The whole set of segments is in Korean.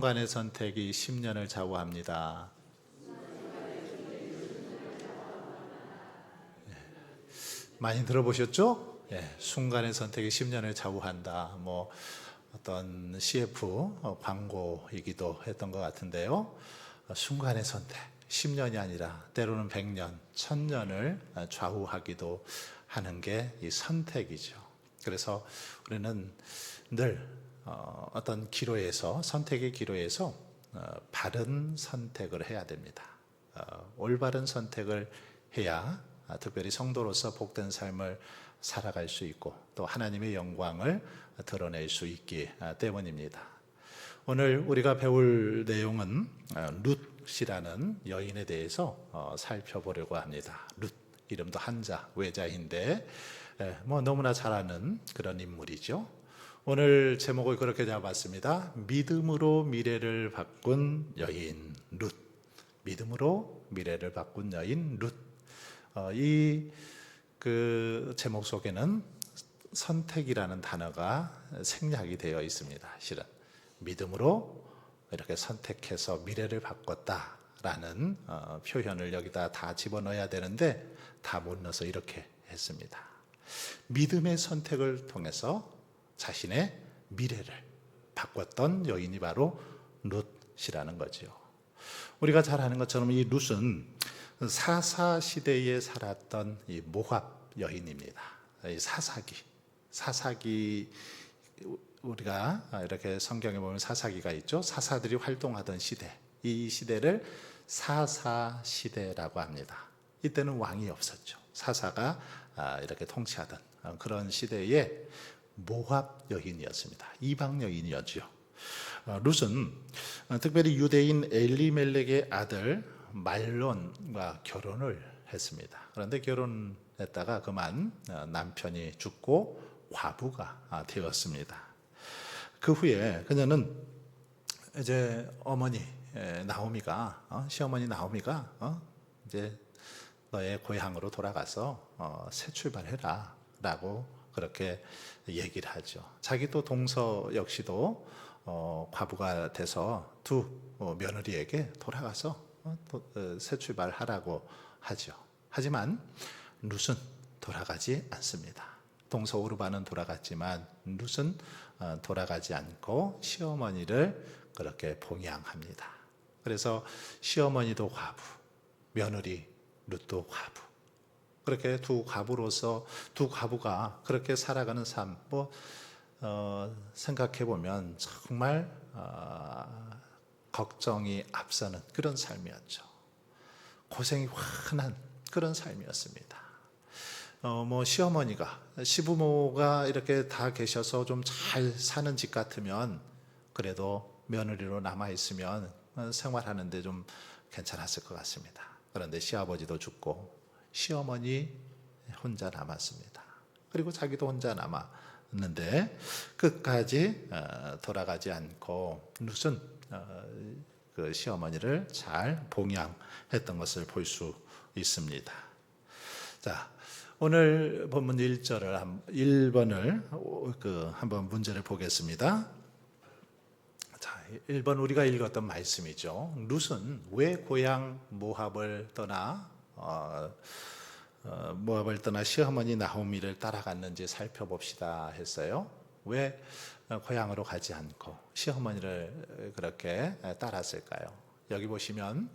순간의 선택이 10년을 좌우합니다. 많이 들어보셨죠? 순간의 선택이 10년을 좌우한다. 어떤 CF 광고이기도 했던 것 같은데요. 순간의 선택, 10년이 아니라 때로는 100년, 1000년을 좌우하기도 하는 게 이 선택이죠. 그래서 우리는 늘 어떤 기로에서, 선택의 기로에서 바른 선택을 해야 됩니다. 올바른 선택을 해야 특별히 성도로서 복된 삶을 살아갈 수 있고 또 하나님의 영광을 드러낼 수 있기 때문입니다. 오늘 우리가 배울 내용은 룻이라는 여인에 대해서 살펴보려고 합니다. 룻, 이름도 한자, 외자인데 너무나 잘 아는 그런 인물이죠. 오늘 제목을 그렇게 잡았습니다. 믿음으로 미래를 바꾼 여인 룻. 믿음으로 미래를 바꾼 여인 룻. 이 제목 속에는 선택이라는 단어가 생략이 되어 있습니다. 실은 믿음으로 이렇게 선택해서 미래를 바꿨다라는 표현을 여기다 다 집어넣어야 되는데 다 못 넣어서 이렇게 했습니다. 믿음의 선택을 통해서 자신의 미래를 바꿨던 여인이 바로 룻이라는 거죠. 우리가 잘 아는 것처럼 이 룻은 사사 시대에 살았던 이 모압 여인입니다. 이 사사기 우리가 이렇게 성경에 보면 사사기가 있죠. 사사들이 활동하던 시대, 이 시대를 사사 시대라고 합니다. 이때는 왕이 없었죠. 사사가 이렇게 통치하던 그런 시대에 모압 여인이었습니다. 이방 여인이었죠. 룻은 특별히 유대인 엘리멜렉의 아들 말론과 결혼을 했습니다. 그런데 결혼했다가 그만 남편이 죽고 과부가 되었습니다. 그 후에 그녀는 이제 어머니 나오미가 시어머니 나오미가 이제 너의 고향으로 돌아가서 새 출발해라 라고 그렇게 얘기를 하죠. 자기도 동서 역시도 과부가 돼서 두 며느리에게 돌아가서 새 출발하라고 하죠. 하지만 룻은 돌아가지 않습니다. 동서 오르바는 돌아갔지만 룻은 돌아가지 않고 시어머니를 그렇게 봉양합니다. 그래서 시어머니도 과부, 며느리 룻도 과부, 그렇게 두 과부로서 두 과부가 그렇게 살아가는 삶, 생각해 보면 정말 걱정이 앞서는 그런 삶이었죠. 고생이 환한 그런 삶이었습니다. 시어머니가, 시부모가 이렇게 다 계셔서 좀 잘 사는 집 같으면 그래도 며느리로 남아있으면 생활하는데 좀 괜찮았을 것 같습니다. 그런데 시아버지도 죽고 시어머니 혼자 남았습니다. 그리고 자기도 혼자 남았는데 끝까지 돌아가지 않고 룻은 그 시어머니를 잘 봉양했던 것을 볼 수 있습니다. 자, 오늘 본문 1번을 한번 문제를 보겠습니다. 자, 1번 우리가 읽었던 말씀이죠. 룻은 왜 고향 모압을 떠나 시어머니 나오미를 따라갔는지 살펴봅시다 했어요. 왜 고향으로 가지 않고 시어머니를 그렇게 따랐을까요? 여기 보시면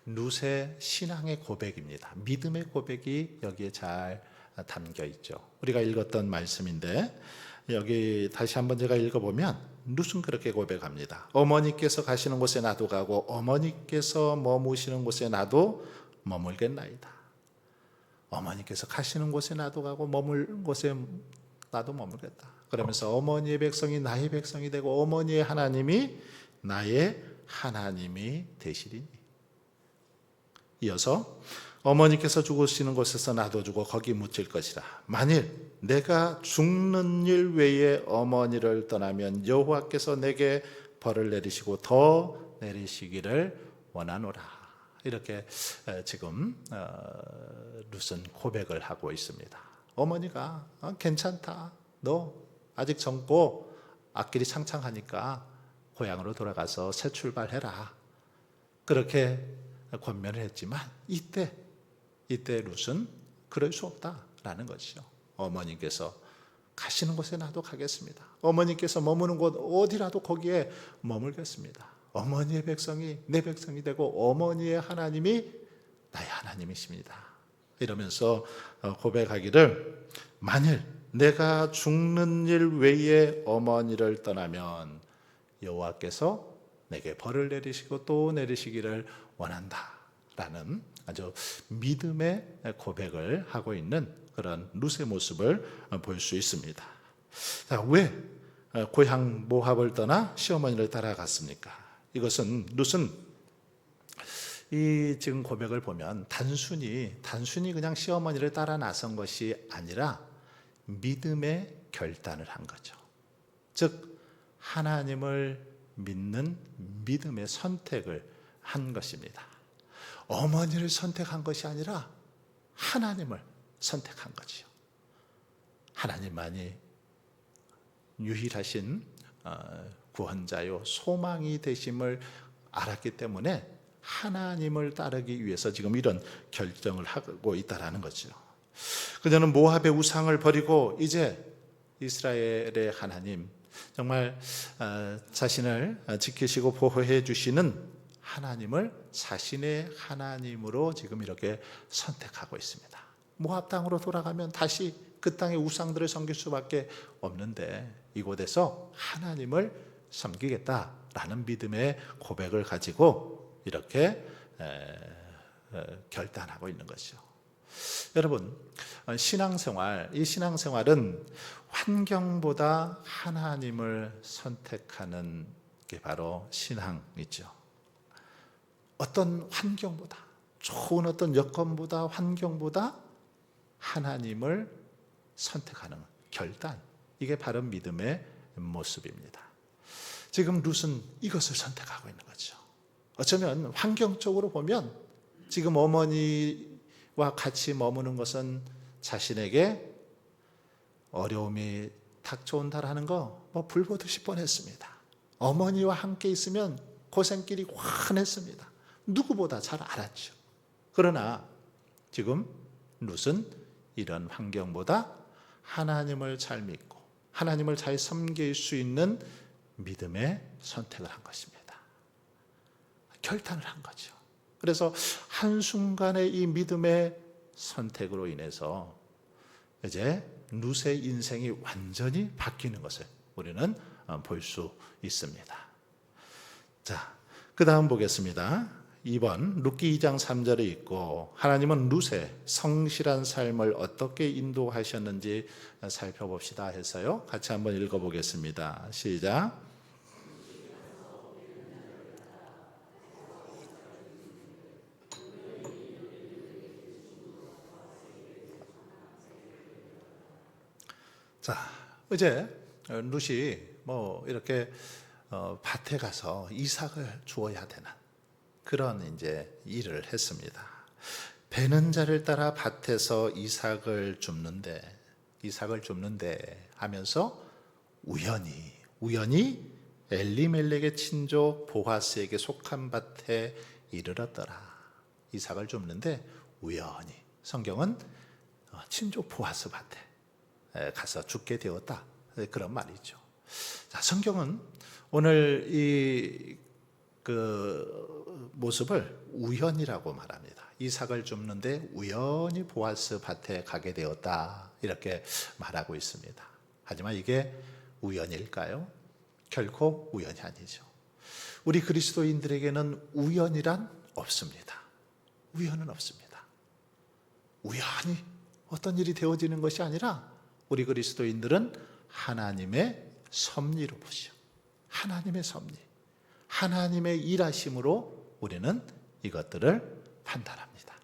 룻의 신앙의 고백입니다. 믿음의 고백이 여기에 잘 담겨 있죠. 우리가 읽었던 말씀인데 여기 다시 한번 제가 읽어보면 룻은 그렇게 고백합니다. 어머니께서 가시는 곳에 나도 가고 어머니께서 머무시는 곳에 나도 머물겠나이다. 어머니께서 가시는 곳에 나도 가고 머물 곳에 나도 머물겠다. 그러면서 어머니의 백성이 나의 백성이 되고 어머니의 하나님이 나의 하나님이 되시리니. 이어서 어머니께서 죽으시는 곳에서 나도 죽어 거기 묻힐 것이라. 만일 내가 죽는 일 외에 어머니를 떠나면 여호와께서 내게 벌을 내리시고 더 내리시기를 원하노라. 이렇게 지금 룻은 고백을 하고 있습니다. 어머니가 괜찮다. 너 아직 젊고 앞길이 창창하니까 고향으로 돌아가서 새 출발해라. 그렇게 권면을 했지만 이때 룻은 그럴 수 없다라는 것이죠. 어머니께서 가시는 곳에 나도 가겠습니다. 어머니께서 머무는 곳 어디라도 거기에 머물겠습니다. 어머니의 백성이 내 백성이 되고 어머니의 하나님이 나의 하나님이십니다. 이러면서 고백하기를 만일 내가 죽는 일 외에 어머니를 떠나면 여호와께서 내게 벌을 내리시고 또 내리시기를 원한다라는 아주 믿음의 고백을 하고 있는 그런 룻의 모습을 볼 수 있습니다. 자, 왜 고향 모압을 떠나 시어머니를 따라갔습니까? 이것은 룻은 이 지금 고백을 보면 단순히 그냥 시어머니를 따라 나선 것이 아니라 믿음의 결단을 한 거죠. 즉 하나님을 믿는 믿음의 선택을 한 것입니다. 어머니를 선택한 것이 아니라 하나님을 선택한 거지요. 하나님만이 유일하신 구원자요 소망이 되심을 알았기 때문에 하나님을 따르기 위해서 지금 이런 결정을 하고 있다는 거죠. 그녀는 모압의 우상을 버리고 이제 이스라엘의 하나님, 정말 자신을 지키시고 보호해 주시는 하나님을 자신의 하나님으로 지금 이렇게 선택하고 있습니다. 모압 땅으로 돌아가면 다시 그 땅의 우상들을 섬길 수밖에 없는데 이곳에서 하나님을 섬기겠다라는 믿음의 고백을 가지고 이렇게 결단하고 있는 것이죠. 여러분, 이 신앙생활은 환경보다 하나님을 선택하는 게 바로 신앙이죠. 어떤 환경보다, 좋은 어떤 여건보다, 환경보다 하나님을 선택하는 결단, 이게 바로 믿음의 모습입니다. 지금 룻은 이것을 선택하고 있는 거죠. 어쩌면 환경적으로 보면 지금 어머니와 같이 머무는 것은 자신에게 어려움이 닥쳐온다라는 거 불보듯이 뻔했습니다. 어머니와 함께 있으면 고생길이 환했습니다. 누구보다 잘 알았죠. 그러나 지금 룻은 이런 환경보다 하나님을 잘 믿고 하나님을 잘 섬길 수 있는 믿음의 선택을 한 것입니다. 결단을 한 거죠. 그래서 한순간의 이 믿음의 선택으로 인해서 이제 룻의 인생이 완전히 바뀌는 것을 우리는 볼 수 있습니다. 자, 그 다음 보겠습니다. 2번 룻기 2장 3절에 있고 하나님은 룻의 성실한 삶을 어떻게 인도하셨는지 살펴봅시다 해서요. 같이 한번 읽어보겠습니다. 시작. 자, 이제 룻이 이렇게 밭에 가서 이삭을 주어야 되는 그런 이제 일을 했습니다. 베는 자를 따라 밭에서 이삭을 줍는데 하면서 우연히 엘리멜렉의 친족 보아스에게 속한 밭에 이르렀더라. 이삭을 줍는데 우연히 성경은 친족 보아스 밭에 가서 죽게 되었다. 그런 말이죠. 자, 성경은 오늘 그 모습을 우연이라고 말합니다. 이삭을 줍는데 우연히 보아스 밭에 가게 되었다. 이렇게 말하고 있습니다. 하지만 이게 우연일까요? 결코 우연이 아니죠. 우리 그리스도인들에게는 우연이란 없습니다. 우연은 없습니다. 우연히 어떤 일이 되어지는 것이 아니라 우리 그리스도인들은 하나님의 섭리로 보시오. 하나님의 섭리, 하나님의 일하심으로 우리는 이것들을 판단합니다.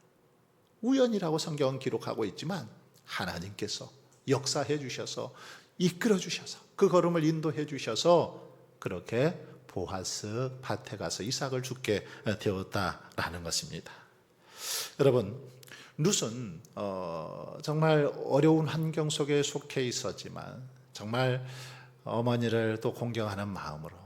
우연이라고 성경은 기록하고 있지만 하나님께서 역사해 주셔서 이끌어 주셔서 그 걸음을 인도해 주셔서 그렇게 보아스 밭에 가서 이삭을 죽게 되었다라는 것입니다. 여러분, 룻은 정말 어려운 환경 속에 속해 있었지만 정말 어머니를 또 공경하는 마음으로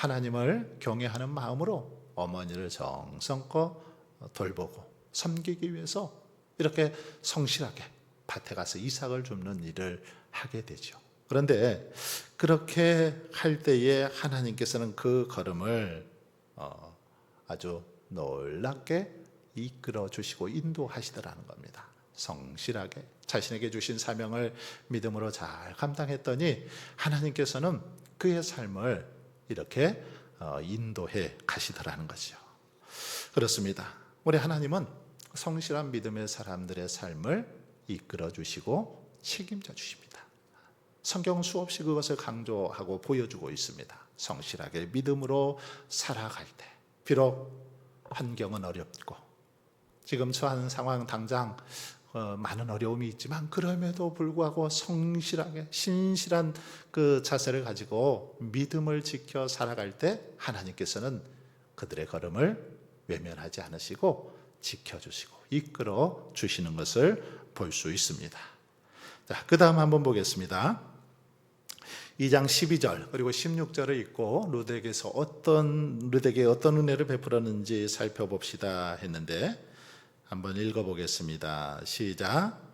하나님을 경외하는 마음으로 어머니를 정성껏 돌보고 섬기기 위해서 이렇게 성실하게 밭에 가서 이삭을 줍는 일을 하게 되죠. 그런데 그렇게 할 때에 하나님께서는 그 걸음을 아주 놀랍게 이끌어 주시고 인도하시더라는 겁니다. 성실하게 자신에게 주신 사명을 믿음으로 잘 감당했더니 하나님께서는 그의 삶을 이렇게 인도해 가시더라는 거죠. 그렇습니다. 우리 하나님은 성실한 믿음의 사람들의 삶을 이끌어 주시고 책임져 주십니다. 성경은 수없이 그것을 강조하고 보여주고 있습니다. 성실하게 믿음으로 살아갈 때 비록 환경은 어렵고 지금 처한 상황 당장 많은 어려움이 있지만 그럼에도 불구하고 성실하게 신실한 그 자세를 가지고 믿음을 지켜 살아갈 때 하나님께서는 그들의 걸음을 외면하지 않으시고 지켜주시고 이끌어 주시는 것을 볼 수 있습니다. 자, 그 다음 한번 보겠습니다. 2장 12절 그리고 16절을 읽고 룻에게 어떤 은혜를 베풀었는지 살펴봅시다 했는데 한번 읽어보겠습니다. 시작.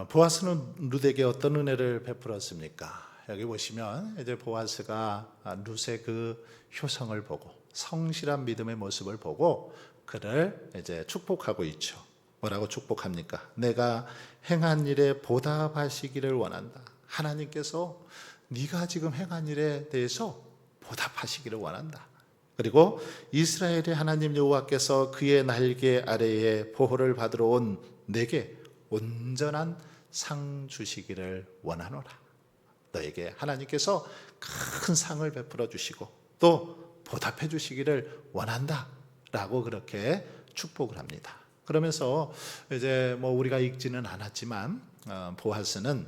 보아스는 룻에게 어떤 은혜를 베풀었습니까? 여기 보시면 이제 보아스가 룻의 그 효성을 보고 성실한 믿음의 모습을 보고 그를 이제 축복하고 있죠. 뭐라고 축복합니까? 내가 행한 일에 보답하시기를 원한다. 하나님께서 네가 지금 행한 일에 대해서 보답하시기를 원한다. 그리고 이스라엘의 하나님 여호와께서 그의 날개 아래에 보호를 받으러 온 내게 온전한 상 주시기를 원하노라. 너에게 하나님께서 큰 상을 베풀어 주시고 또 보답해 주시기를 원한다 라고 그렇게 축복을 합니다. 그러면서 이제 뭐 우리가 읽지는 않았지만 보아스는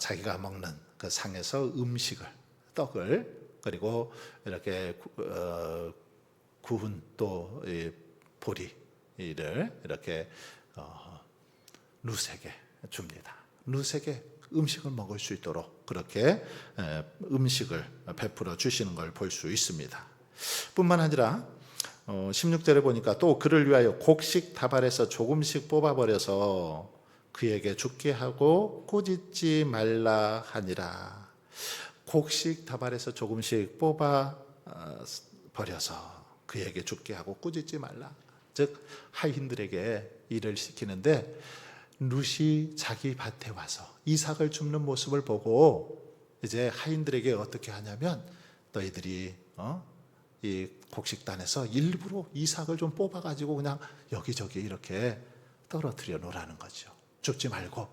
자기가 먹는 그 상에서 음식을 떡을 그리고 이렇게 구운 또 보리를 이렇게 룻에게 줍니다. 룻에게 음식을 먹을 수 있도록 그렇게 음식을 베풀어 주시는 걸 볼 수 있습니다. 뿐만 아니라 16절에 보니까 또 그를 위하여 곡식 다발에서 조금씩 뽑아버려서 그에게 죽게 하고 꾸짖지 말라 하니라. 곡식 다발에서 조금씩 뽑아 버려서 그에게 죽게 하고 꾸짖지 말라. 즉 하인들에게 일을 시키는데 룻이 자기 밭에 와서 이삭을 줍는 모습을 보고 이제 하인들에게 어떻게 하냐면 너희들이 이 곡식단에서 일부러 이삭을 좀 뽑아가지고 그냥 여기저기 이렇게 떨어뜨려 놓으라는 거죠. 줍지 말고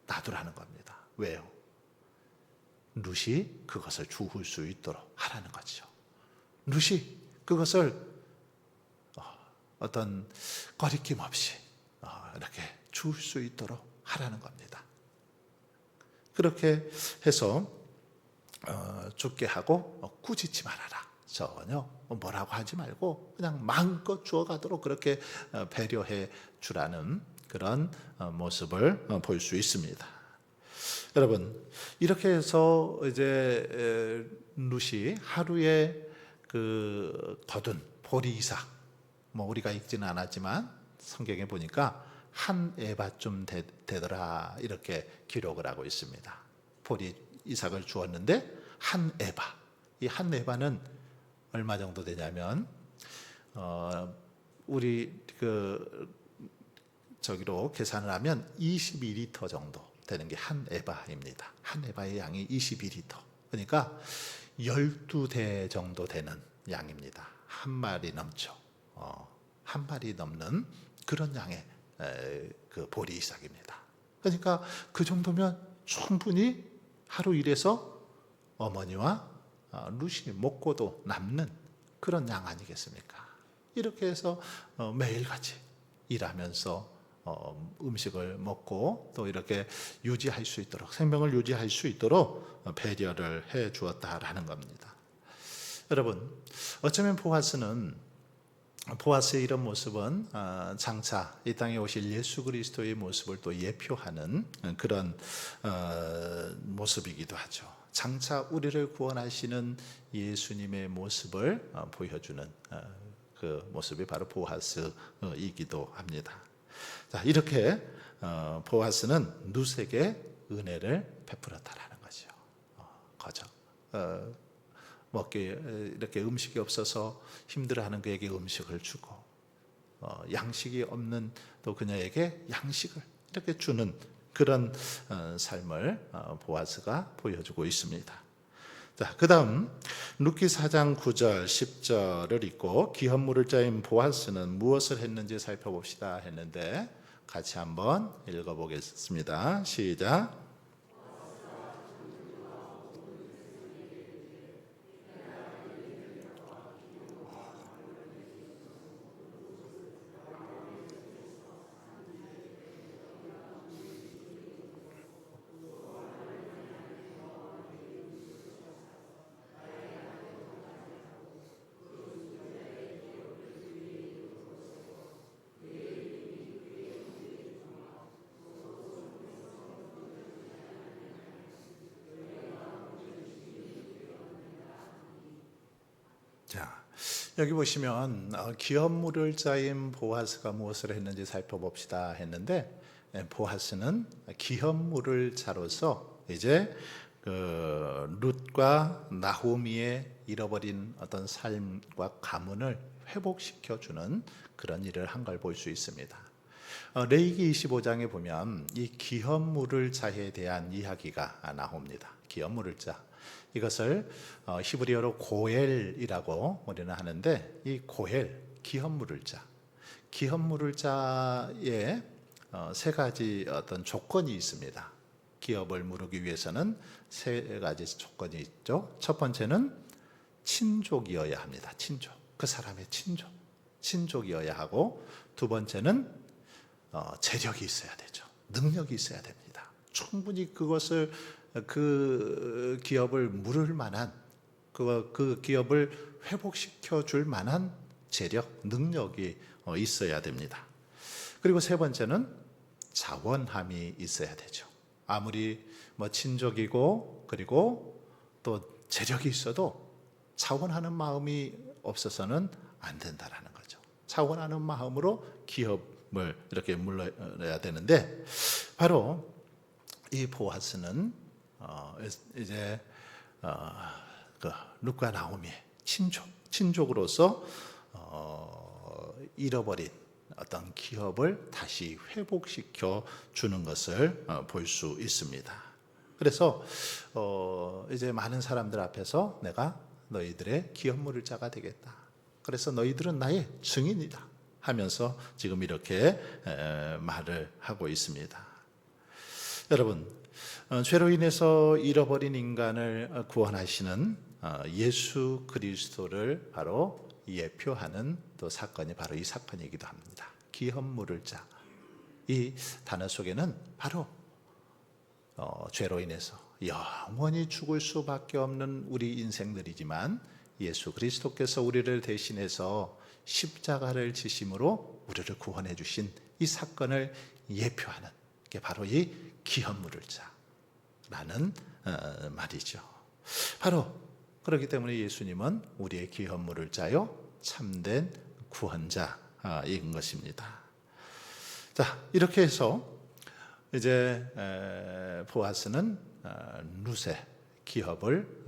놔두라는 겁니다. 왜요? 룻이 그것을 주울 수 있도록 하라는 거죠. 룻이 그것을 어떤 거리낌 없이 이렇게 주울 수 있도록 하라는 겁니다. 그렇게 해서 죽게 하고 꾸짖지 말아라. 전혀 뭐라고 하지 말고 그냥 마음껏 주어가도록 그렇게 배려해 주라는 그런 모습을 볼 수 있습니다. 여러분 이렇게 해서 이제 룻이 하루에 그 거둔 보리 이삭 뭐 우리가 읽지는 않았지만 성경에 보니까 한 에바쯤 되더라 이렇게 기록을 하고 있습니다. 보리 이삭을 주었는데 한 에바. 이 한 에바는 얼마 정도 되냐면 우리 저기로 계산을 하면 22리터 정도 되는 게 한 에바입니다. 한 에바의 양이 22리터. 그러니까 12대 정도 되는 양입니다. 한 마리 넘죠. 한 마리 넘는 그런 양의 그 보리 이삭입니다. 그러니까 그 정도면 충분히 하루 일해서 어머니와 룻이 먹고도 남는 그런 양 아니겠습니까? 이렇게 해서 매일같이 일하면서 음식을 먹고 또 이렇게 유지할 수 있도록, 생명을 유지할 수 있도록 배려를 해 주었다라는 겁니다. 여러분, 어쩌면 보아스의 이런 모습은 장차 이 땅에 오실 예수 그리스도의 모습을 또 예표하는 그런 모습이기도 하죠. 장차 우리를 구원하시는 예수님의 모습을 보여주는 그 모습이 바로 보아스이기도 합니다. 자, 이렇게 보아스는 룻에게 은혜를 베풀었다라는 거죠. 거저 먹기 이렇게 음식이 없어서 힘들어하는 그에게 음식을 주고 양식이 없는 또 그녀에게 양식을 이렇게 주는 그런 삶을 보아스가 보여주고 있습니다. 자, 그 다음 룻기 4장 9절 10절을 읽고 기업물을 짜인 보아스는 무엇을 했는지 살펴봅시다 했는데 같이 한번 읽어보겠습니다. 시작. 자, 여기 보시면 기업물을 짜인 보아스가 무엇을 했는지 살펴봅시다 했는데 보아스는 기업물을 짜로서 이제 그 룻과 나호미의 잃어버린 어떤 삶과 가문을 회복시켜 주는 그런 일을 한 걸 볼 수 있습니다. 레위기 25장에 보면 이 기업물을 자에 대한 이야기가 나옵니다. 기업물을 자, 이것을 히브리어로 고엘이라고 우리는 하는데 이 고엘, 기업물을 자, 기업물을 자에 세 가지 어떤 조건이 있습니다. 기업을 물기 위해서는 세 가지 조건이 있죠. 첫 번째는 친족이어야 합니다. 친족, 그 사람의 친족이어야 하고, 두 번째는 재력이 있어야 되죠. 능력이 있어야 됩니다. 충분히 그 기업을 물을 만한, 그 기업을 회복시켜 줄 만한 재력, 능력이 있어야 됩니다. 그리고 세 번째는 자원함이 있어야 되죠. 아무리 친족이고 그리고 또 재력이 있어도 자원하는 마음이 없어서는 안 된다라는 거죠. 자원하는 마음으로 기업을 이렇게 물러야 되는데, 바로 이 보아스는 이제 그 룻과 나오미의 친족으로서 잃어버린 어떤 기업을 다시 회복시켜 주는 것을 볼 수 있습니다. 그래서 이제 많은 사람들 앞에서 내가 너희들의 기업물을 자가 되겠다. 그래서 너희들은 나의 증인이다 하면서 지금 이렇게 말을 하고 있습니다. 여러분, 죄로 인해서 잃어버린 인간을 구원하시는 예수 그리스도를 바로 예표하는 또 사건이 바로 이 사건이기도 합니다. 기업물을 자, 이 단어 속에는 바로 죄로 인해서 영원히 죽을 수밖에 없는 우리 인생들이지만 예수 그리스도께서 우리를 대신해서 십자가를 지심으로 우리를 구원해 주신 이 사건을 예표하는 게 바로 이 기업물을 자라는 말이죠. 바로 그렇기 때문에 예수님은 우리의 기업물을 짜요 참된 구원자인 것입니다. 자, 이렇게 해서 이제 보아스는 룻의 기업을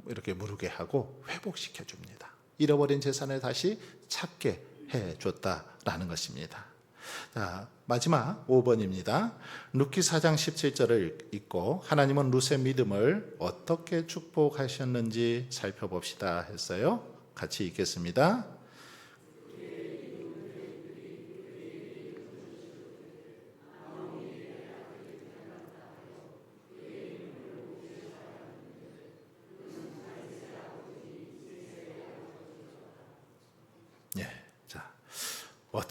이렇게 무르게 하고 회복시켜 줍니다. 잃어버린 재산을 다시 찾게 해 줬다라는 것입니다. 자, 마지막 5번입니다. 룻기 4장 17절을 읽고 하나님은 룻의 믿음을 어떻게 축복하셨는지 살펴봅시다 했어요. 같이 읽겠습니다.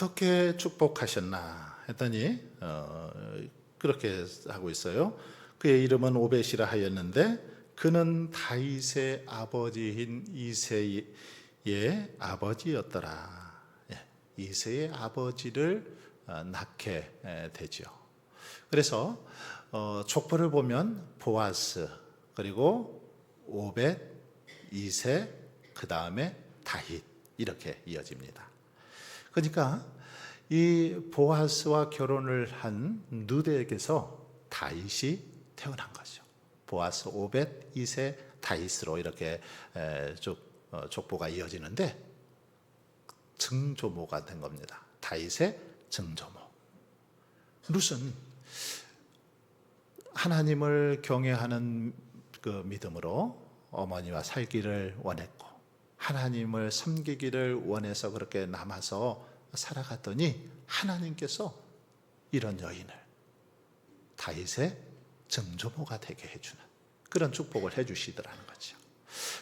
어떻게 축복하셨나 했더니 그렇게 하고 있어요. 그의 이름은 오벳이라 하였는데 그는 다윗의 아버지인 이새의 아버지였더라. 이새의 아버지를 낳게 되죠. 그래서 족보를 보면 보아스, 그리고 오벳, 이새, 그 다음에 다윗 이렇게 이어집니다. 그러니까 이 보아스와 결혼을 한 룻에게서 다윗이 태어난 거죠. 보아스, 오벳, 이새, 다윗으로 이렇게 쭉 족보가 이어지는데 증조모가 된 겁니다. 다윗의 증조모. 룻은 하나님을 경외하는 그 믿음으로 어머니와 살기를 원했고 하나님을 섬기기를 원해서 그렇게 남아서 살아갔더니 하나님께서 이런 여인을 다윗의 증조모가 되게 해주는 그런 축복을 해주시더라는 거죠.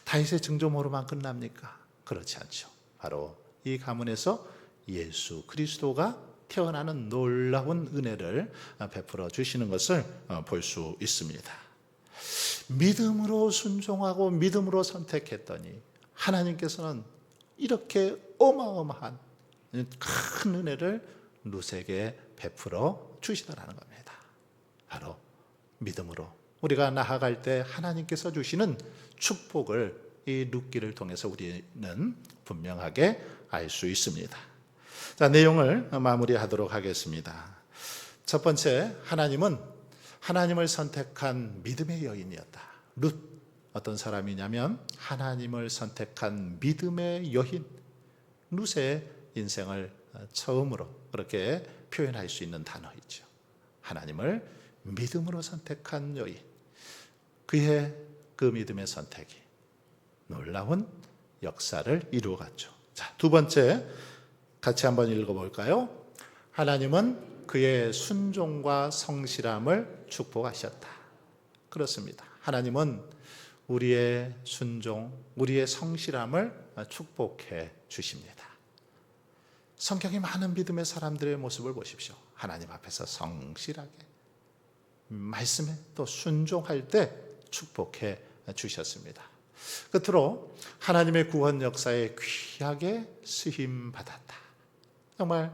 다윗의 증조모로만 끝납니까? 그렇지 않죠. 바로 이 가문에서 예수 그리스도가 태어나는 놀라운 은혜를 베풀어 주시는 것을 볼 수 있습니다. 믿음으로 순종하고 믿음으로 선택했더니 하나님께서는 이렇게 어마어마한 큰 은혜를 룻에게 베풀어 주시더라는 겁니다. 바로 믿음으로 우리가 나아갈 때 하나님께서 주시는 축복을 이 룻기를 통해서 우리는 분명하게 알 수 있습니다. 자, 내용을 마무리하도록 하겠습니다. 첫 번째, 하나님은 하나님을 선택한 믿음의 여인이었다. 룻, 어떤 사람이냐면 하나님을 선택한 믿음의 여인. 룻의 인생을 처음으로 그렇게 표현할 수 있는 단어이죠. 하나님을 믿음으로 선택한 여인. 그의 그 믿음의 선택이 놀라운 역사를 이루어갔죠. 자, 두 번째, 같이 한번 읽어볼까요? 하나님은 그의 순종과 성실함을 축복하셨다. 그렇습니다. 하나님은 우리의 순종, 우리의 성실함을 축복해 주십니다. 성경이 많은 믿음의 사람들의 모습을 보십시오. 하나님 앞에서 성실하게 말씀에 또 순종할 때 축복해 주셨습니다. 끝으로 하나님의 구원 역사에 귀하게 쓰임 받았다. 정말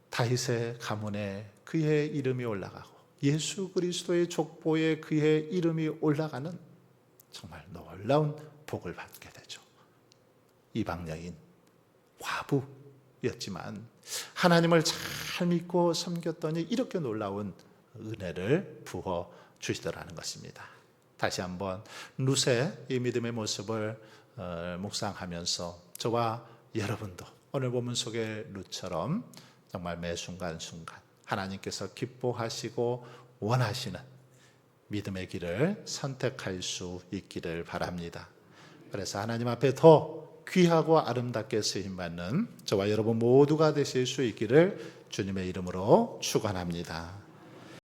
다윗의 가문에 그의 이름이 올라가고 예수 그리스도의 족보에 그의 이름이 올라가는 정말 놀라운 복을 받게 되죠. 이방 여인 과부였지만 하나님을 잘 믿고 섬겼더니 이렇게 놀라운 은혜를 부어 주시더라는 것입니다. 다시 한번 룻의 이 믿음의 모습을 묵상하면서 저와 여러분도 오늘 본문 속의 룻처럼 정말 매 순간순간 하나님께서 기뻐하시고 원하시는 믿음의 길을 선택할 수 있기를 바랍니다. 그래서 하나님 앞에 더 귀하고 아름답게 쓰임받는 저와 여러분 모두가 되실 수 있기를 주님의 이름으로 축원합니다.